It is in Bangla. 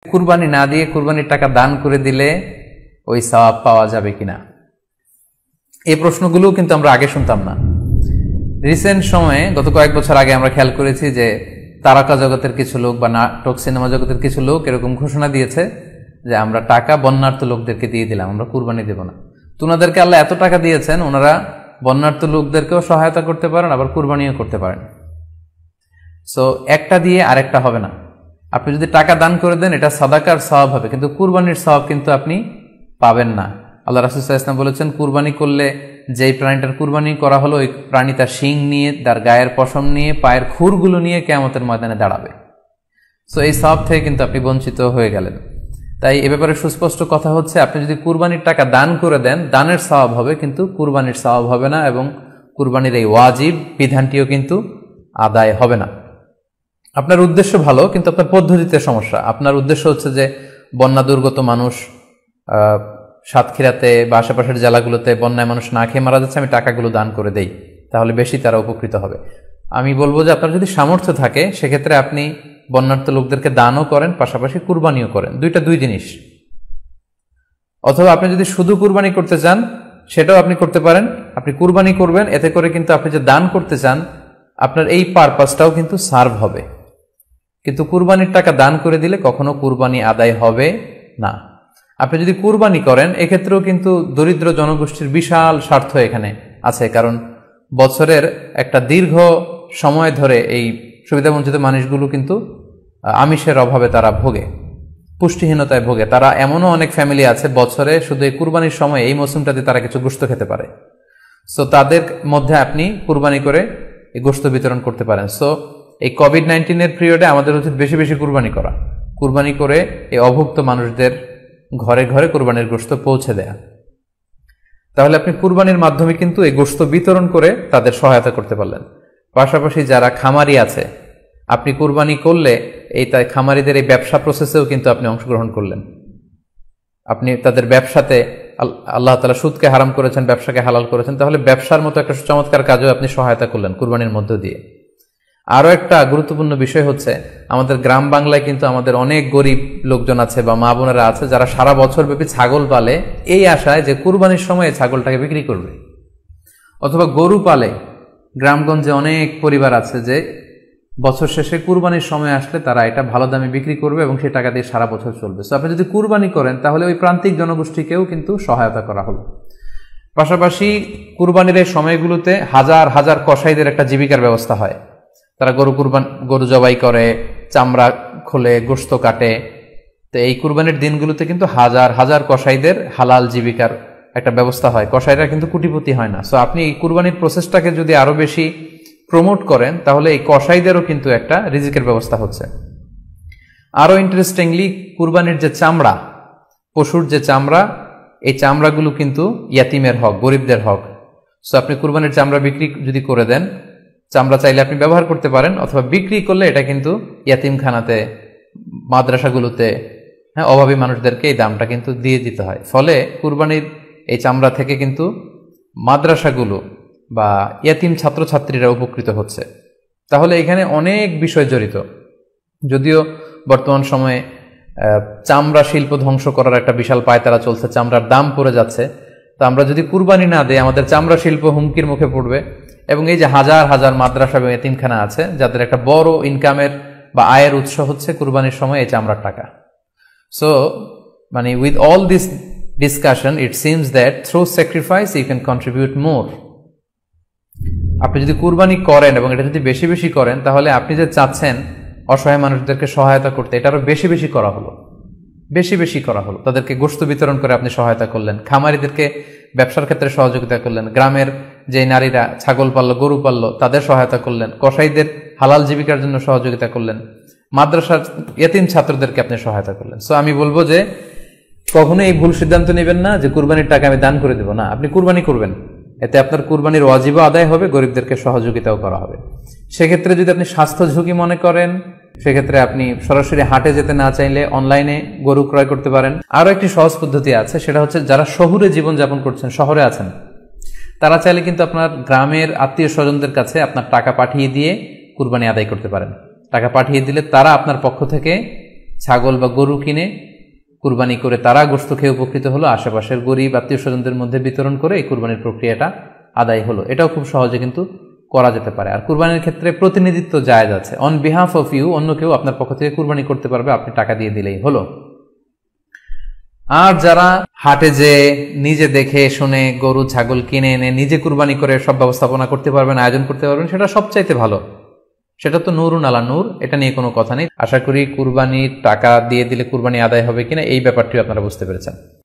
কুরবানি না দিয়ে কুরবানির টাকা দান করে দিলে ওই সওয়াব পাওয়া যাবে কিনা, এই প্রশ্নগুলো কিন্তু আমরা আগে শুনতাম না। রিসেন্ট সময়ে গত কয়েক বছর আগে আমরা খেয়াল করেছি যে তারকা জগতের কিছু লোক বা নাটক সিনেমা জগতের কিছু লোক এরকম ঘোষণা দিয়েছে যে আমরা টাকা বন্যার্থ লোকদেরকে দিয়ে দিলাম, আমরা কুরবানি দেব না। তো ওনাদেরকে আল্লাহ এত টাকা দিয়েছেন, ওনারা বন্যার্থ লোকদেরকেও সহায়তা করতে পারেন, আবার কুরবানিও করতে পারেন। সো একটা দিয়ে আরেকটা হবে না। আপনি যদি টাকা দান করে দেন এটা সাদাকার সওয়াব হবে, কিন্তু কুরবানির সওয়াব কিন্তু আপনি পাবেন না। আল্লাহ রাসূল সাল্লাল্লাহু আলাইহি ওয়াসাল্লাম বলেছেন, কুরবানি করলে যেই প্রাণীটার কুরবানি করা হলো ওই প্রাণী তার শিং নিয়ে, তার গায়ের পশম নিয়ে, পায়ের খুরগুলো নিয়ে কিয়ামতের ময়দানে দাঁড়াবে। সো এই সওয়াব থেকে কিন্তু আপনি বঞ্চিত হয়ে গেলেন। তাই এ ব্যাপারে সুস্পষ্ট কথা হচ্ছে, আপনি যদি কুরবানির টাকা দান করে দেন দানের সওয়াব হবে, কিন্তু কুরবানির সওয়াব হবে না, এবং কুরবানির এই ওয়াজিব বিধানটিও কিন্তু আদায় হবে না। আপনার উদ্দেশ্য ভালো, কিন্তু আপনার পদ্ধতিতে সমস্যা। আপনার উদ্দেশ্য হচ্ছে যে বন্যা দুর্গত মানুষ, সাতক্ষীরাতে বা আশেপাশের জেলাগুলোতে বন্যায় মানুষ না খেয়ে মারা যাচ্ছে, আমি টাকাগুলো দান করে দেই, তাহলে বেশি তারা উপকৃত হবে। আমি বলবো যে আপনার যদি সামর্থ্য থাকে সেক্ষেত্রে আপনি বন্যার্থ লোকদেরকে দানও করেন, পাশাপাশি কুরবানিও করেন, দুই জিনিস। অথবা আপনি যদি শুধু কুরবানি করতে চান সেটাও আপনি করতে পারেন। আপনি কুরবানি করবেন, এতে করে কিন্তু আপনি যে দান করতে চান আপনার এই পারপাসটাও কিন্তু সার্ভ হবে। কিন্তু কুরবানির টাকা দান করে দিলে কখনো কুরবানি আদায় হবে না। আপনি যদি কুরবানি করেন এক্ষেত্রেও কিন্তু দরিদ্র জনগোষ্ঠীর বিশাল স্বার্থ এখানে আছে, কারণ বছরের একটা দীর্ঘ সময় ধরে এই সুবিধাবঞ্চিত মানুষগুলো কিন্তু আমিষের অভাবে তারা ভোগে, পুষ্টিহীনতায় ভোগে। তারা এমনও অনেক ফ্যামিলি আছে বছরে শুধু এই কুরবানির সময় এই মৌসুমটাতে তারা কিছু গোশত খেতে পারে। সো তাদের মধ্যে আপনি কুরবানি করে এই গোশত বিতরণ করতে পারেন। সো এই কোভিড-19 পিরিয়ডে আমাদের উচিত বেশি বেশি কুরবানি করা, কুরবানি করে এই অভুক্ত মানুষদের ঘরে ঘরে কুরবানির গোশত পৌঁছে দেয়া। তাহলে আপনি কুরবানির মাধ্যমে কিন্তু এই গোশত বিতরণ করে তাদের সহায়তা করতে পারলেন। পাশাপাশি যারা খামারি আছে, আপনি কুরবানি করলে এই তাই খামারিদের এই ব্যবসা প্রসেসেও কিন্তু আপনি অংশগ্রহণ করলেন। আপনি তাদের ব্যবসাতে, আল্লাহ তাআলা সুদকে হারাম করেছেন, ব্যবসাকে হালাল করেছেন, তাহলে ব্যবসার মতো একটা চমৎকার কাজেও আপনি সহায়তা করলেন কুরবানির মধ্য দিয়ে। আরো একটা গুরুত্বপূর্ণ বিষয় হচ্ছে, আমাদের গ্রাম বাংলায় কিন্তু আমাদের অনেক গরিব লোকজন আছে বা মা বোনেরা আছে যারা সারা বছর ব্যাপী ছাগল পালে এই আশায় যে কুরবানির সময় ছাগলটাকে বিক্রি করবে, অথবা গরু পালে। গ্রামগঞ্জে অনেক পরিবার আছে যে বছর শেষে কুরবানির সময় আসলে তারা এটা ভালো দামে বিক্রি করবে এবং সেই টাকা দিয়ে সারা বছর চলবে। সো আপনি যদি কুরবানি করেন তাহলে ওই প্রান্তিক জনগোষ্ঠীকেও কিন্তু সহায়তা করা হলো। পাশাপাশি কুরবানির এই সময়গুলোতে হাজার হাজার কসাইদের একটা জীবিকার ব্যবস্থা হয়। তারা গরু জবাই করে, চামড়া খোলে, গোশত কাটে। তো এই কুরবানির দিনগুলোতে কিন্তু হাজার হাজার কসাইদের হালাল জীবিকার একটা ব্যবস্থা হয়। কসাইরা কিন্তু কোটিপতি হয় না। সো আপনি এই কুরবানির প্রসেসটাকে যদি আরো বেশি প্রমোট করেন তাহলে এই কসাইদেরও কিন্তু একটা রিজিকের ব্যবস্থা হচ্ছে। আরো ইন্টারেস্টিংলি, কুরবানির যে চামড়া, পশুর যে চামড়া, এই চামড়াগুলো কিন্তু ইয়াতিমের হক, গরিবদের হক। সো আপনি কুরবানির চামড়া বিক্রি যদি করে দেন, চামড়া চাইলে আপনি ব্যবহার করতে পারেন, অথবা বিক্রি করলে এটা কিন্তু ইয়াতিমখানাতে, মাদ্রাসাগুলোতে, অভাবী মানুষদেরকে এই দামটা কিন্তু দিয়ে দিতে হয়। ফলে কুরবানির এই চামড়া থেকে কিন্তু মাদ্রাসাগুলো বা ইয়াতিম ছাত্রছাত্রীরা উপকৃত হচ্ছে। তাহলে এখানে অনেক বিষয় জড়িত। যদিও বর্তমান সময়ে চামড়া শিল্প ধ্বংস করার একটা বিশাল পায়তারা চলছে, চামড়ার দাম পড়ে যাচ্ছে। তো আমরা যদি কুরবানি না দেই আমাদের চামড়া শিল্প হুমকির মুখে পড়বে। এবং এই যে হাজার হাজার মাদ্রাসা এবং এতিমখানা আছে যাদের একটা বড় ইনকামের বা আয়ের উৎস হচ্ছে কুরবানির সময় এই চামড়ার টাকা। সো মানে with all this discussion it seems that through sacrifice you can contribute more. আপনি যদি কুরবানি করেন এবং এটা যদি বেশি বেশি করেন তাহলে আপনি যে চাচ্ছেন অসহায় মানুষদেরকে সহায়তা করতে, এটা আরো বেশি বেশি করা হলো, বেশি বেশি করা হলো। তাদেরকে গোশত বিতরণ করে আপনি সহায়তা করলেন, খামারিদেরকে ব্যবসার ক্ষেত্রে সহযোগিতা করলেন, গ্রামের যে নারীরা ছাগল পাললো, গরু পাললো তাদের সহায়তা করলেন, কসাইদের হালাল জীবিকার জন্য সহযোগিতা করলেন, মাদ্রাসার ইয়েতিম ছাত্রদেরকে আপনি সহায়তা করলেন। সো আমি বলবো যে কখনো এই ভুল সিদ্ধান্ত নেবেন না যে কুরবানির টাকা আমি দান করে দেব না। আপনি কুরবানি করবেন, এতে আপনার কুরবানির ওয়াজিবও আদায় হবে, গরিবদেরকে সহযোগিতাও করা হবে। সেক্ষেত্রে যদি আপনি স্বাস্থ্য ঝুঁকি মনে করেন সেক্ষেত্রে আপনি সরাসরি হাটে যেতে না চাইলে অনলাইনে গরু ক্রয় করতে পারেন। আরো একটি সহজ পদ্ধতি আছে, সেটা হচ্ছে যারা শহুরে জীবনযাপন করছেন, শহরে আছেন, তারা চাইলে কিন্তু আপনার গ্রামের আত্মীয় স্বজনদের কাছে আপনার টাকা পাঠিয়ে দিয়ে কুরবানি আদায় করতে পারেন। টাকা পাঠিয়ে দিলে তারা আপনার পক্ষ থেকে ছাগল বা গরু কিনে কুরবানি করে তারা গোশত খেয়ে উপকৃত হলো, আশেপাশের গরিব আত্মীয় স্বজনদের মধ্যে বিতরণ করে এই কুরবানির প্রক্রিয়াটা আদায় হলো। এটাও খুব সহজে কিন্তু করা যেতে পারে। আর কুরবানির ক্ষেত্রে প্রতিনিধিত্ব জায়েজ আছে। অন বিহাফ অফ ইউ, অন্য কেউ আপনার পক্ষ থেকে কুরবানি করতে পারবে, আপনি টাকা দিয়ে দিলেই হলো। আর যারা হাটে যে নিজে দেখে শুনে গরু ছাগল কিনে এনে নিজে কুরবানি করে সব ব্যবস্থাপনা করতে পারবেন, আয়োজন করতে পারবেন, সেটা সবচাইতে ভালো। সেটা তো নূরুন আলা নূর, এটা নিয়ে কোনো কথা নেই। আশা করি কুরবানির টাকা দিয়ে দিলে কুরবানি আদায় হবে কিনা এই ব্যাপারটিও আপনারা বুঝতে পেরেছেন।